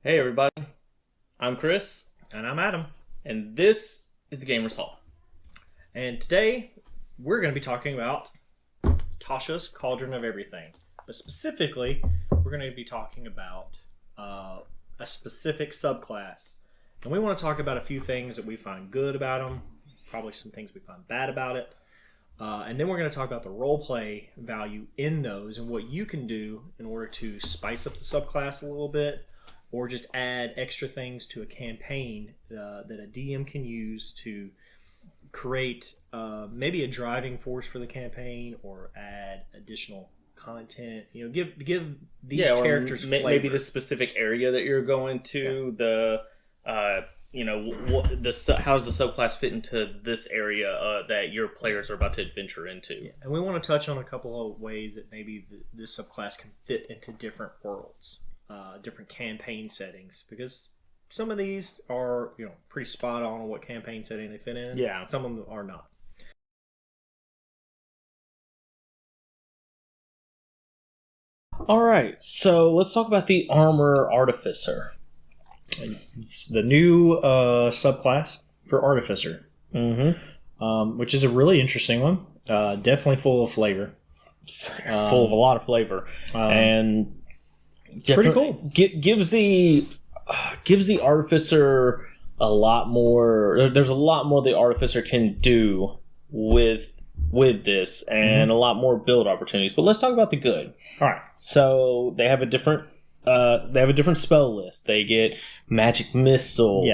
Hey everybody, I'm Chris, And I'm Adam. and this is the Gamers Hall. And today we're going to be talking about Tasha's Cauldron of Everything. But specifically, we're going to be talking about a specific subclass. And we want to talk about a few things that we find good about them, probably some things we find bad about it. And then we're going to talk about the roleplay value in those and what you can do in order to spice up the subclass a little bit, or just add extra things to a campaign that a DM can use to create maybe a driving force for the campaign, or add additional content. You know, give these characters flavor. Maybe the specific area that you're going to, how's the subclass fit into this area that your players are about to adventure into. Yeah. And we want to touch on a couple of ways that maybe this subclass can fit into different worlds. Different campaign settings, because some of these are pretty spot on what campaign setting they fit in. Yeah. Some of them are not. Alright, so let's talk about the Armorer Artificer. It's the new subclass for Artificer, which is a really interesting one. Definitely full of flavor. Full of a lot of flavor. And it's pretty cool. Gives the Artificer a lot more. There's a lot more the Artificer can do with this, and a lot more build opportunities. But let's talk about the good. All right. So they have a different spell list. They get Magic Missile,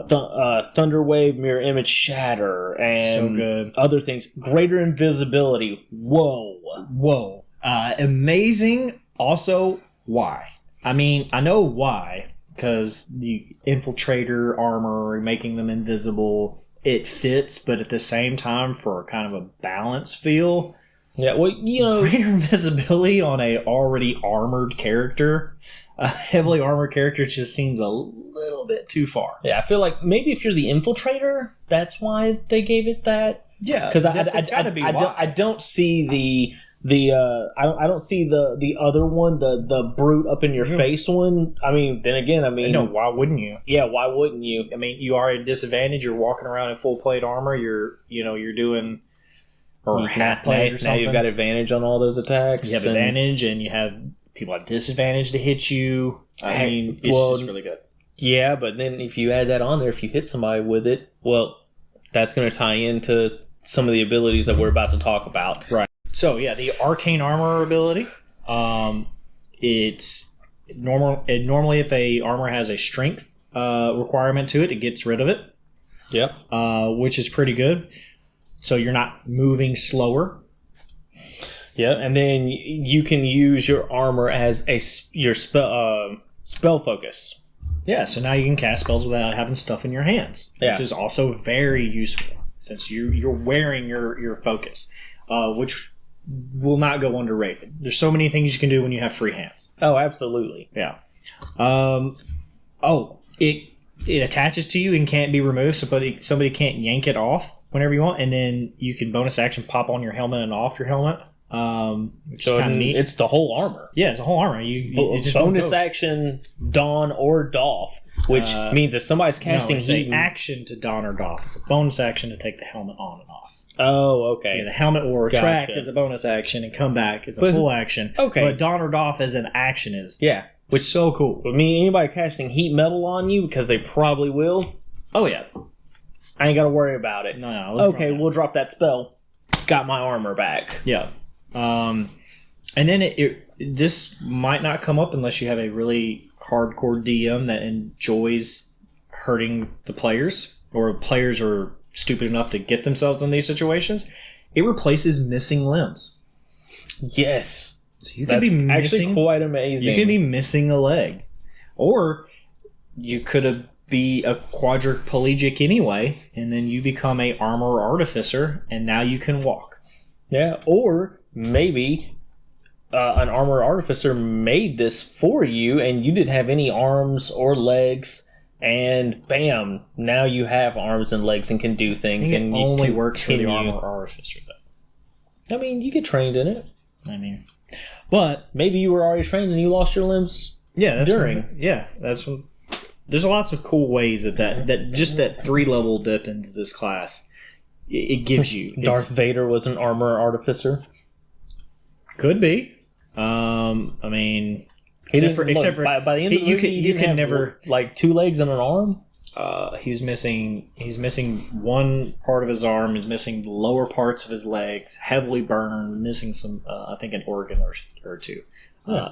Thunder Wave, Mirror Image, Shatter, and so good. Other things. Greater Invisibility. Whoa. Amazing. Also, why? I mean, I know why, because the Infiltrator armor, making them invisible, it fits, but at the same time, for kind of a balance feel. Yeah, well, greater invisibility on a already armored character, a heavily armored character, just seems a little bit too far. Yeah, I feel like maybe if you're the Infiltrator, that's why they gave it that. Yeah, because I don't see I don't see the other one, the brute up in your face one. I mean, no, why wouldn't you? Yeah, why wouldn't you? I mean, you are at a disadvantage. You're walking around in full plate armor. You're doing. Or half plate or something. Now you've got advantage on all those attacks. You have advantage, and you have people at disadvantage to hit you. I mean, it's just really good. Yeah, but then if you add that on there, if you hit somebody with it, well, that's going to tie into some of the abilities that we're about to talk about. Right. So, yeah, the Arcane Armor ability, it's normal. Normally, if a armor has a strength requirement to it, it gets rid of it. Yep. Which is pretty good. So you're not moving slower. Yeah, and then you can use your armor as your spell focus. Yeah, so now you can cast spells without having stuff in your hands, which is also very useful since you're wearing your focus, which will not go underrated. There's so many things you can do when you have free hands. Oh, absolutely. Yeah. It attaches to you and can't be removed, so somebody can't yank it off whenever you want, and then you can bonus action pop on your helmet and off your helmet. Which is kind of neat. It's the whole armor. Yeah, it's a whole armor. You just bonus action don or doff, which means if somebody's casting it's heat, an action to don or doff. It's a bonus action to take the helmet on and off. Oh, okay. Yeah, the helmet will retract as a bonus action and come back as a full action. Okay, but don or doff as an action is which is so cool. I mean, anybody casting heat metal on you, because they probably will. Oh yeah, I ain't got to worry about it. No. We'll drop that spell. Got my armor back. Yeah. And then this might not come up unless you have a really hardcore DM that enjoys hurting the players, or players are stupid enough to get themselves in these situations. It replaces missing limbs. Yes. So you could be missing, actually quite amazing. You could be missing a leg. Or you could be a quadriplegic anyway, and then you become a Armorer Artificer, and now you can walk. Yeah, or maybe an Armorer Artificer made this for you, and you didn't have any arms or legs, and bam, now you have arms and legs and can do things. And it only works for the Armorer Artificer, though. I mean, you get trained in it. But maybe you were already trained and you lost your limbs Yeah, during. That's what. There's lots of cool ways that just that 3-level dip into this class it gives you. Darth Vader was an Armorer Artificer. Could be. I mean, By the end of the movie, you can never like 2 legs and an arm. He's missing one part of his arm. He's missing the lower parts of his legs, heavily burned, missing some, I think, an organ or two.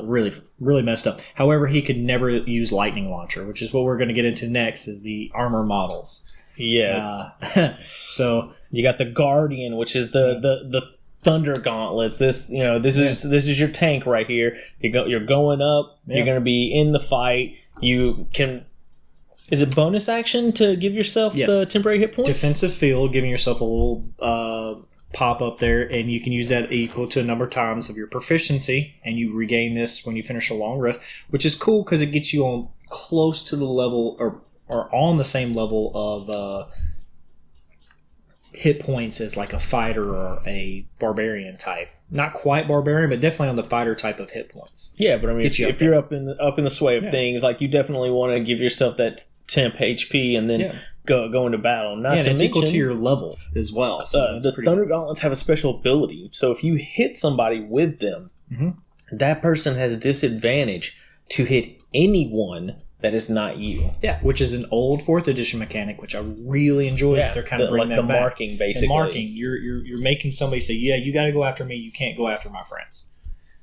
Really, really messed up. However, he could never use lightning launcher, which is what we're going to get into next, is the armor models. Yes. So you got the Guardian, which is the Thunder Gauntlets. This is your tank right here. You're going up. Yeah. You're going to be in the fight. You can. Is it bonus action to give yourself the temporary hit points? Defensive field, giving yourself a little pop up there, and you can use that equal to a number of times of your proficiency, and you regain this when you finish a long rest, which is cool because it gets you on close to the level or on the same level of hit points as like a fighter or a barbarian type. Not quite barbarian, but definitely on the fighter type of hit points. Yeah, but I mean, if you're up in the sway of things, like you definitely want to give yourself that temp HP and then go into battle. Not to it's equal to your level as well. So the Thunder Gauntlets have a special ability. So if you hit somebody with them, that person has a disadvantage to hit anyone that is not you. Yeah, which is an old 4th edition mechanic, which I really enjoy. Yeah, they're kind of bringing that back. Marking, basically. The marking. You're making somebody say, yeah, you got to go after me. You can't go after my friends.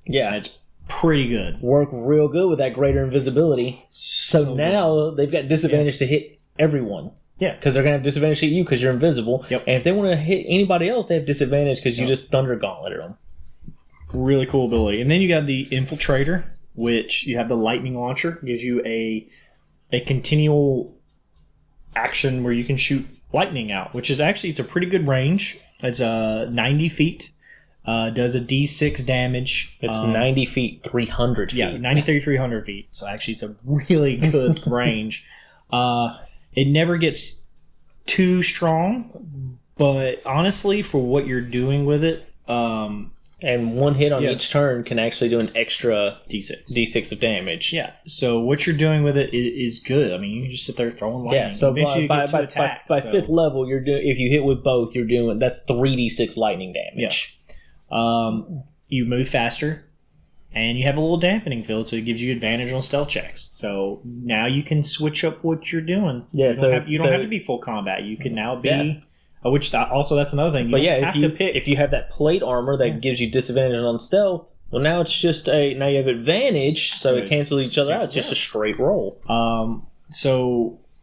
Yeah, it's pretty good. Work real good with that greater invisibility. So now they've got disadvantage to hit everyone. Yeah. Because they're going to have disadvantage to you because you're invisible. Yep. And if they want to hit anybody else, they have disadvantage because you just Thunder Gauntleted them. Really cool ability. And then you got the Infiltrator, which you have the lightning launcher. Gives you a continual action where you can shoot lightning out, which is actually, it's a pretty good range. It's 90 feet. Does a D6 damage. It's 90 feet, 300 feet. Yeah, 90, 30, 300 feet. So actually it's a really good range. It never gets too strong, but honestly, for what you're doing with it... and one hit on each turn can actually do an extra D6 of damage. Yeah, so what you're doing with it is good. I mean, you can just sit there throwing lightning. Yeah, so by 5th level, you're if you hit with both, that's 3d6 lightning damage. Yeah. You move faster, and you have a little dampening field, so it gives you advantage on stealth checks. So now you can switch up what you're doing. Yeah, you don't have to be full combat. You can now be... Yeah. Which that's another thing. If you have that plate armor that gives you disadvantage on stealth, well, now it's just now you have advantage, so it cancels each other out. It's just a straight roll.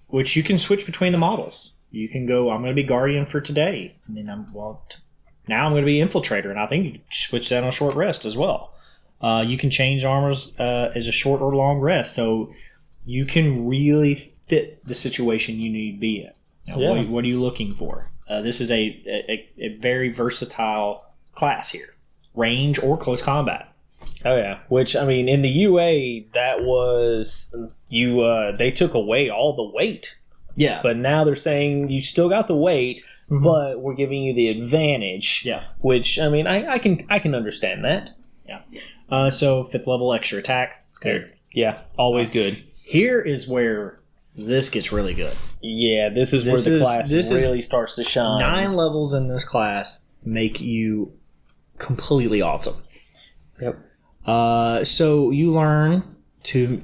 Which you can switch between the models. You can go, I'm going to be Guardian for today, and then now I'm going to be Infiltrator, and I think you can switch that on short rest as well. You can change armors as a short or long rest, so you can really fit the situation you need to be in. Now, what are you looking for? This is a very versatile class here. Range or close combat. Oh, yeah. Which, I mean, in the UA, that was... they took away all the weight. Yeah. But now they're saying you still got the weight, but we're giving you the advantage. Yeah. Which, I mean, I can understand that. Yeah. So, 5th level extra attack. Good. Yeah. Always good. Here is where... this gets really good. Yeah, this is where the class really starts to shine. 9 levels in this class make you completely awesome. Yep. So you learn to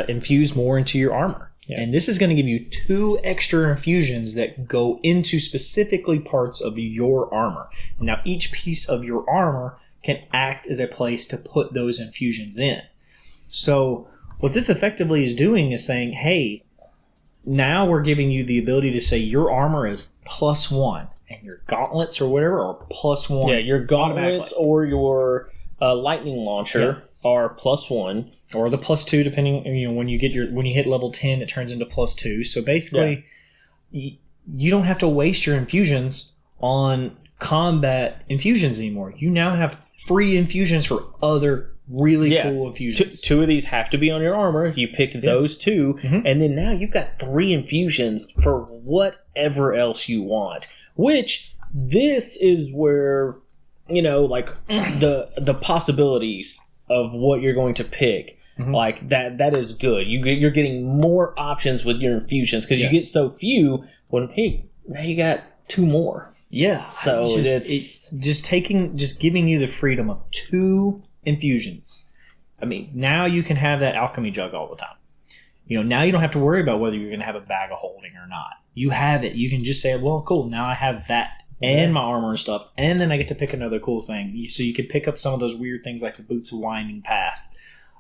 infuse more into your armor. Yeah. And this is going to give you 2 extra infusions that go into specifically parts of your armor. Now, each piece of your armor can act as a place to put those infusions in. So... what this effectively is doing is saying, hey, now we're giving you the ability to say your armor is +1 and your gauntlets or whatever are +1. Yeah, your gauntlets or your lightning launcher are +1. Or the +2, depending, when you hit level 10, it turns into +2. So basically, you don't have to waste your infusions on combat infusions anymore. You now have free infusions for other really cool infusions. 2 of these have to be on your armor. You pick those 2, and then now you've got 3 infusions for whatever else you want. Which, this is where, the possibilities of what you're going to pick like that is good. You're getting more options with your infusions because you get so few. When hey, now you got 2 more. Yeah. So it's just giving you the freedom of 2 infusions. I mean, now you can have that alchemy jug all the time. Now you don't have to worry about whether you're going to have a bag of holding or not. You have it. You can just say, well, cool, now I have that and my armor and stuff, and then I get to pick another cool thing. So you could pick up some of those weird things like the Boots of Winding Path,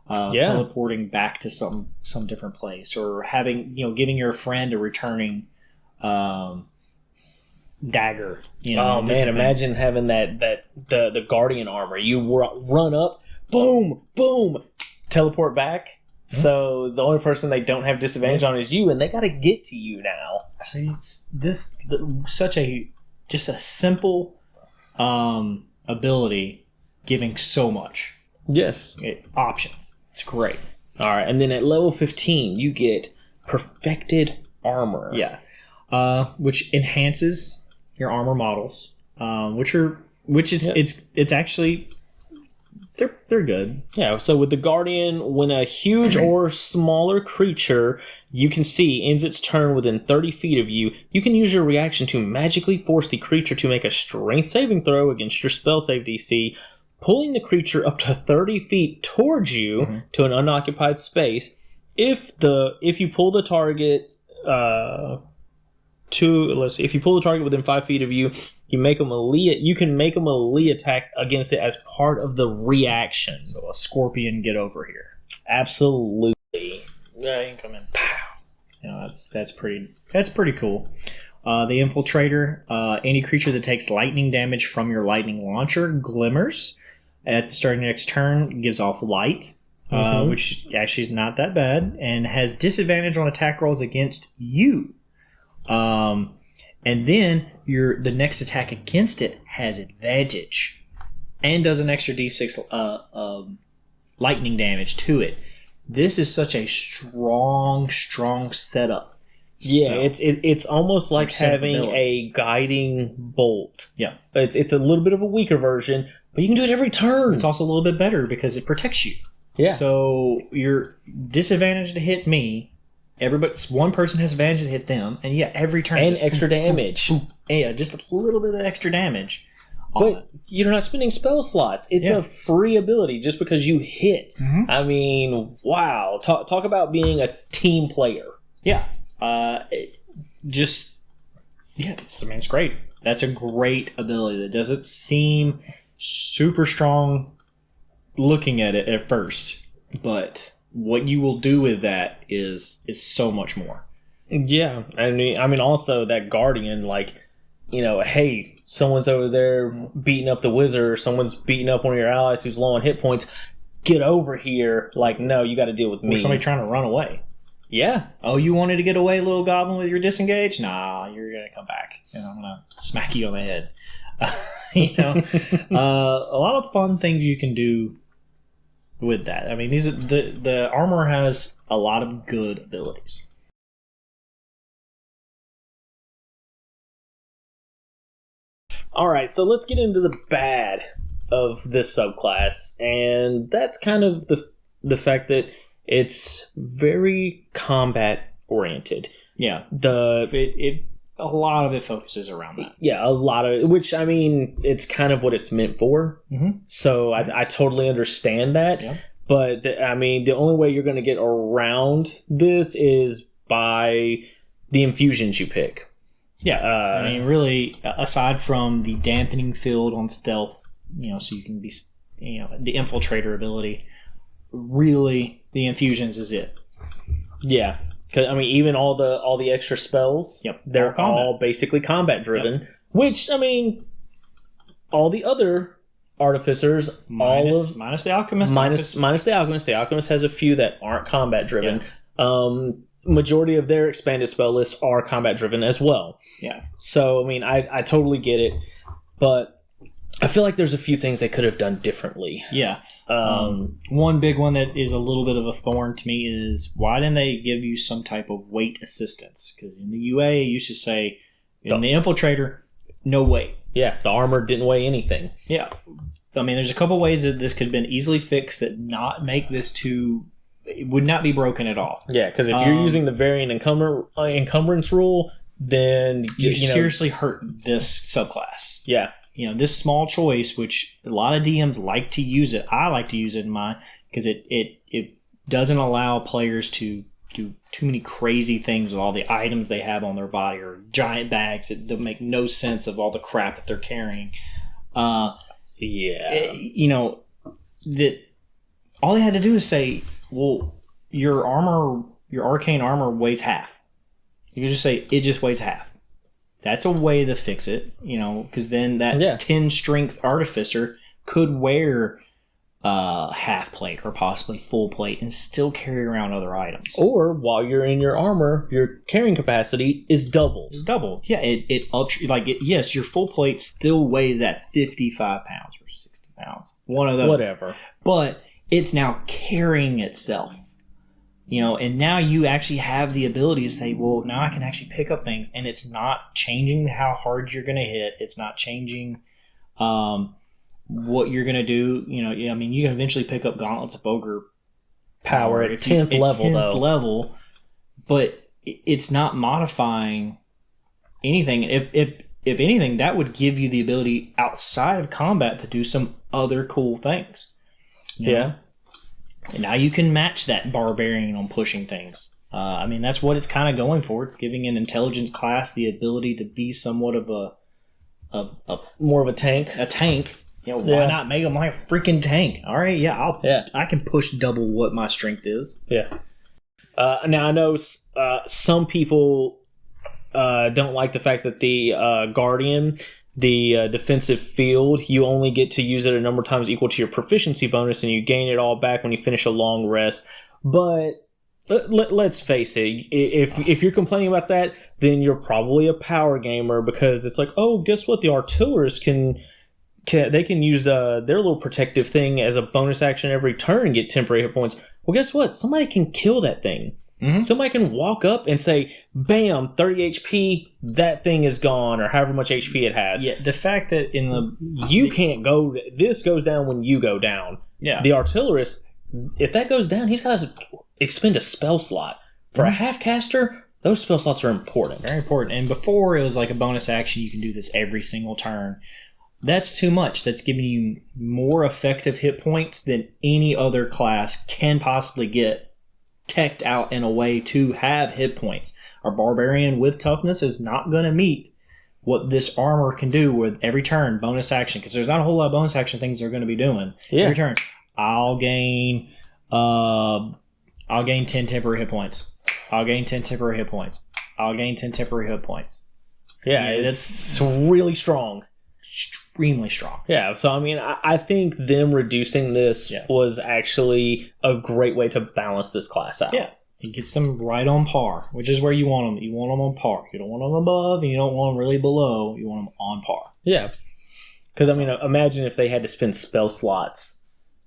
teleporting back to some different place, or having, giving your friend a returning dagger. Oh man, imagine having the Guardian armor. You run up, boom, boom, teleport back. So the only person they don't have disadvantage on is you, and they got to get to you now. See, it's such a simple ability, giving so much. Yes, options. It's great. All right, and then at level 15, you get Perfected Armor. Yeah, which enhances your armor models, it's actually. They're good. Yeah, so with the Guardian, when a huge or smaller creature you can see ends its turn within 30 feet of you, you can use your reaction to magically force the creature to make a strength saving throw against your spell save DC, pulling the creature up to 30 feet towards you to an unoccupied space. If you pull the target if you pull the target within 5 feet of you, you can make a melee attack against it as part of the reaction. So a scorpion, get over here. Absolutely. Yeah, you can come in. Pow. That's pretty cool. The Infiltrator, any creature that takes lightning damage from your lightning launcher glimmers at the start of your next turn, gives off light, which actually is not that bad, and has disadvantage on attack rolls against you. And then the next attack against it has advantage and does an extra d6 lightning damage to it. This is such a strong setup. Yeah, it's almost like having a guiding bolt. Yeah, it's a little bit of a weaker version, but you can do it every turn. It's also a little bit better because it protects you. Yeah. So you're disadvantaged to hit me. One person has advantage to hit them, and every turn and extra damage. Yeah, just a little bit of extra damage. But you're not spending spell slots. It's a free ability just because you hit. I mean, wow! Talk about being a team player. Yeah, it's great. That's a great ability. That doesn't seem super strong looking at it at first, but what you will do with that is so much more. Yeah, I mean, also that Guardian, like, hey, someone's over there beating up the wizard, or someone's beating up one of your allies who's low on hit points. Get over here! Like, no, you got to deal with me. Or somebody trying to run away. Yeah. Oh, you wanted to get away, little goblin, with your disengage? Nah, you're gonna come back, and I'm gonna smack you on the head. A lot of fun things you can do with that. I mean, the armor has a lot of good abilities. All right, so let's get into the bad of this subclass, and that's kind of the fact that it's very combat oriented. Yeah, a lot of it focuses around that. Yeah, a lot of which, I mean, it's kind of what it's meant for. So I totally understand that. Yeah. But I mean, the only way you're going to get around this is by the infusions you pick. Yeah, I mean, really, aside from the dampening field on stealth, so you can be, the Infiltrator ability, really, the infusions is it. Yeah, because I mean, even all the extra spells, they're all basically combat driven. Which, I mean, all the other artificers, minus the alchemist, minus the alchemist. The alchemist has a few that aren't combat driven. Yeah. Majority of their expanded spell lists are combat driven as well. Yeah. So I mean, I totally get it, but I feel like there's a few things they could have done differently. Yeah. One big one that is a little bit of a thorn to me is why didn't they give you some type of weight assistance? Because in the UA, it used to say in the Infiltrator, no weight. Yeah, the armor didn't weigh anything. Yeah. I mean, there's a couple ways that this could have been easily fixed that not make this too it would not be broken at all. Yeah, because if you're using the variant encumbrance rule, then you seriously hurt this subclass. Yeah. This small choice, which a lot of DMs like to use it. I like to use it in mine because it doesn't allow players to do too many crazy things with all the items they have on their body or giant bags that don't make no sense of all the crap that they're carrying. That all they had to do is say, well, your arcane armor weighs half. You can just say it just weighs half. That's a way to fix it, because then that 10 strength artificer could wear half plate or possibly full plate and still carry around other items. Or while you're in your armor, your carrying capacity is doubled. It's doubled. Yeah, it ups. Yes, your full plate still weighs at 55 pounds or 60 pounds. One of those. Whatever. But it's now carrying itself. And now you actually have the ability to say, well, now I can actually pick up things, and it's not changing how hard you're going to hit. It's not changing what you're going to do. You can eventually pick up Gauntlets of Ogre power at 10th level, but it's not modifying anything. If anything, that would give you the ability outside of combat to do some other cool things. Yeah. And now you can match that barbarian on pushing things. That's what it's kind of going for. It's giving an intelligence class the ability to be somewhat of a more of a tank. A tank. Why not make them like a freaking tank? All right, I can push double what my strength is. Yeah. Now I know some people don't like the fact that the Guardian, the defensive field, you only get to use it a number of times equal to your proficiency bonus, and you gain it all back when you finish a long rest. But let's face it, if you're complaining about that, then you're probably a power gamer, because it's like, oh, guess what? The artillerists can use their little protective thing as a bonus action every turn and get temporary hit points. Well, guess what? Somebody can kill that thing. Mm-hmm. Somebody can walk up and say, bam, 30 HP, that thing is gone, or however much HP it has. Yeah, the fact that can't go, this goes down when you go down. Yeah. The artillerist, if that goes down, he's got to expend a spell slot. For a half caster, those spell slots are important. Very important. And before, it was like a bonus action, you can do this every single turn. That's too much. That's giving you more effective hit points than any other class can possibly get teched out in a way to have hit points. Our barbarian with toughness is not going to meet what this armor can do with every turn bonus action, because there's not a whole lot of bonus action things they're going to be doing. Yeah. Every turn, I'll gain 10 temporary hit points. I'll gain 10 temporary hit points. I'll gain 10 temporary hit points. Yeah, it's really strong. Extremely strong. Yeah, so I think them reducing this was actually a great way to balance this class out. Yeah, it gets them right on par, which is where you want them. You want them on par. You don't want them above, and you don't want them really below. You want them on par. Yeah, because imagine if they had to spend spell slots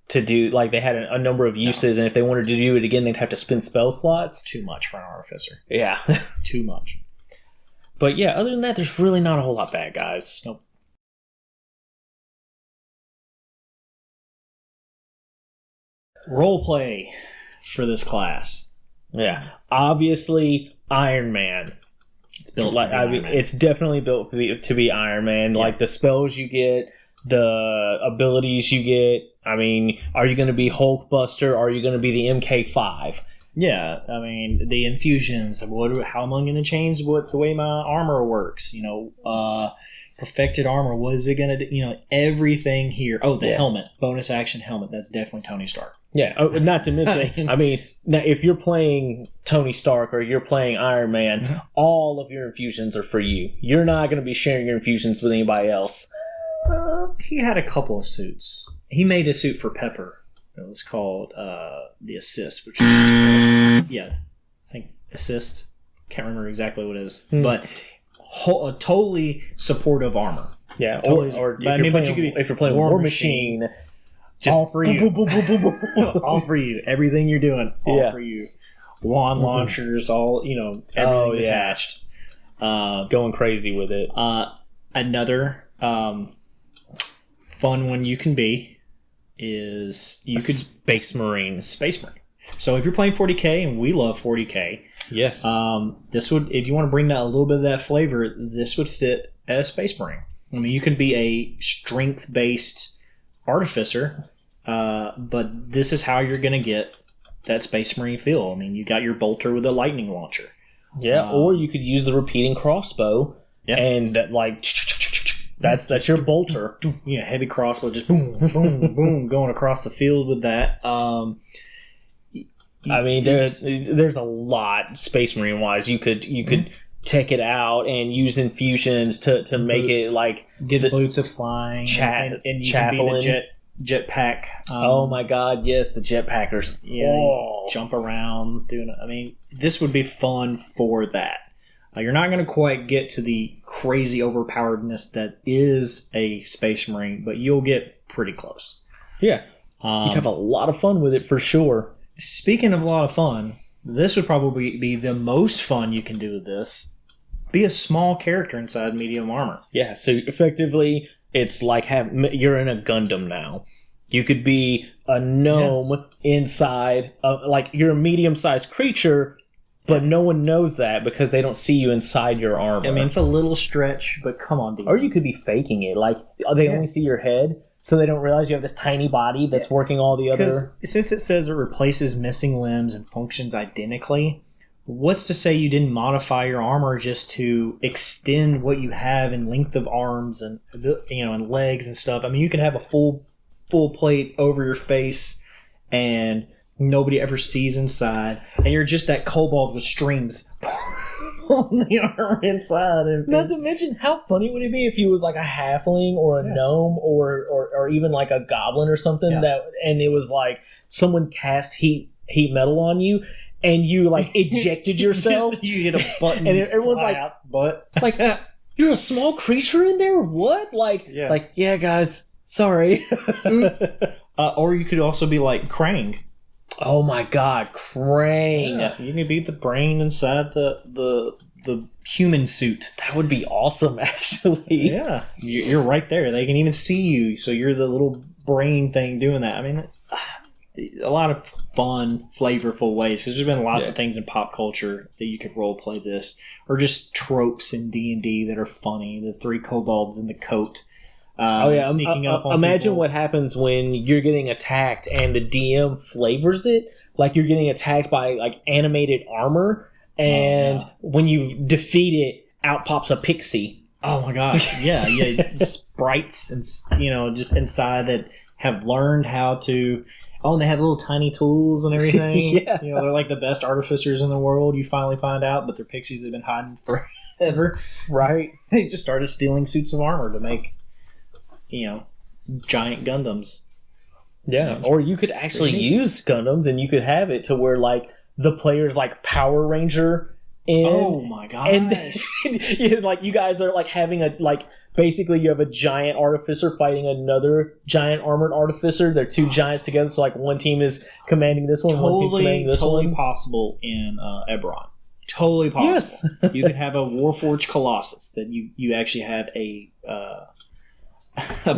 to do, like, they had a number of uses, and if they wanted to do it again, they'd have to spend spell slots. Too much for an artificer. Yeah, too much. But yeah, other than that, there's really not a whole lot bad, guys. Nope. Roleplay for this class. Yeah, obviously Iron Man. It's built it's definitely built to be Iron Man. Yeah. Like the spells you get, the abilities you get. Are you going to be Hulkbuster? Or are you going to be the MK5? Yeah, the infusions. How am I going to change the way my armor works? Perfected armor. What is it going to do? Everything here. Oh, the helmet. Bonus action helmet. That's definitely Tony Stark. Yeah, not to mention, now if you're playing Tony Stark or you're playing Iron Man, all of your infusions are for you. You're not going to be sharing your infusions with anybody else. He had a couple of suits. He made a suit for Pepper. It was called the Assist, which is, I think Assist. Can't remember exactly what it is, but a totally supportive armor. Yeah, or if you're playing War Machine. All for you. All for you. Everything you're doing, all for you. Wand launchers, all, everything's attached. Going crazy with it. Another fun one you can be is... Space Marine. Space Marine. So if you're playing 40k, and we love 40k, Yes. this would, if you want to bring that a little bit of that flavor, this would fit as Space Marine. I mean, you could be a strength-based artificer, but this is how you're going to get that Space Marine feel. I mean, you got your bolter with a lightning launcher. Yeah, or you could use the repeating crossbow, and that that's your bolter. Yeah, heavy crossbow, just boom, boom, boom, going across the field with that. I mean, there's a lot Space Marine wise. You could take it out and use infusions to make it like get the boots of flying, and you can be the jetpack. Oh my God, yes, the jetpackers. Yeah, jump around doing it. I mean, this would be fun for that. You're not going to quite get to the crazy overpoweredness that is a Space Marine, but you'll get pretty close. Yeah, you have a lot of fun with it for sure. Speaking of a lot of fun, this would probably be the most fun you can do with this. Be a small character inside medium armor. Yeah, so effectively, it's like you're in a Gundam now. You could be a gnome inside, like you're a medium-sized creature, but no one knows that because they don't see you inside your armor. I mean, it's a little stretch, but come on, dude. Or you could be faking it. Like, they only see your head, so they don't realize you have this tiny body that's working all the other... Since it says it replaces missing limbs and functions identically, what's to say you didn't modify your armor just to extend what you have in length of arms and and legs and stuff? I mean, you could have a full plate over your face and nobody ever sees inside, and you're just that kobold with strings on the armor inside. Not to mention, how funny would it be if he was like a halfling or a gnome or even like a goblin or something and it was like someone cast heat metal on you and you like ejected yourself. You hit a button and everyone's like, butt. Like, you're a small creature in there? What? Like, yeah, guys, sorry. Oops. Or you could also be like Krang. Oh my God, Krang! Yeah, you can be the brain inside the human suit. That would be awesome, actually. Yeah, you're right there. They can even see you, so you're the little brain thing doing that. I mean, a lot of fun, flavorful ways, because there's been lots of things in pop culture that you could role play this, or just tropes in D&D that are funny. The 3 kobolds in the coat. Sneaking up on imagine people. What happens when you're getting attacked and the DM flavors it like you're getting attacked by like animated armor, and when you defeat it, out pops a pixie. Oh my gosh! Yeah, sprites and just inside that have learned how to. Oh, and they have little tiny tools and everything. Yeah, they're like the best artificers in the world. You finally find out, but they're pixies that have been hiding forever. Right? They just started stealing suits of armor to make. Giant Gundams. Yeah, or you could actually use Gundams and you could have it to where like the player's like Power Ranger. Oh my gosh! And like you guys are like having basically you have a giant artificer fighting another giant armored artificer. They're 2 giants together, so like one team is commanding this one, one team's commanding this one. Totally possible in Eberron. Totally possible. Yes. You could have a Warforged Colossus that you actually have a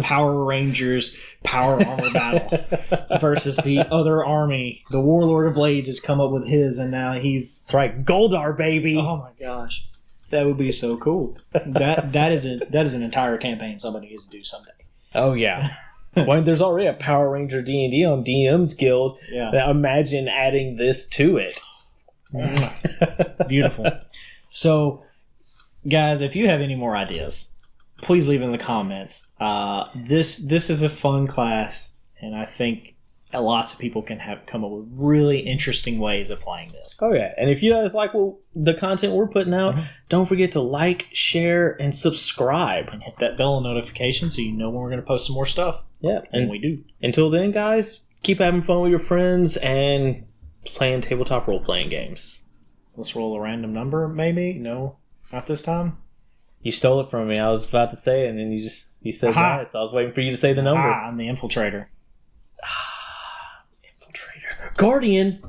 Power Rangers power armor battle versus the other army. The Warlord of Blades has come up with his, and now he's... That's right, Goldar, baby! Oh my gosh. That would be so cool. That is an entire campaign somebody needs to do someday. Oh yeah. Well, there's already a Power Ranger D&D on DM's Guild. Yeah. Imagine adding this to it. Beautiful. So, guys, if you have any more ideas, please leave in the comments. This is a fun class, and I think lots of people can come up with really interesting ways of playing this. Oh yeah, and if you guys like the content we're putting out, don't forget to like, share, and subscribe, and hit that bell notification so you know when we're going to post some more stuff. Yeah, and we do. Until then, guys, keep having fun with your friends and playing tabletop role-playing games. Let's roll a random number, maybe. No, not this time. You stole it from me. I was about to say it, and then you said that, so I was waiting for you to say the number. I'm the Infiltrator. Infiltrator. Guardian!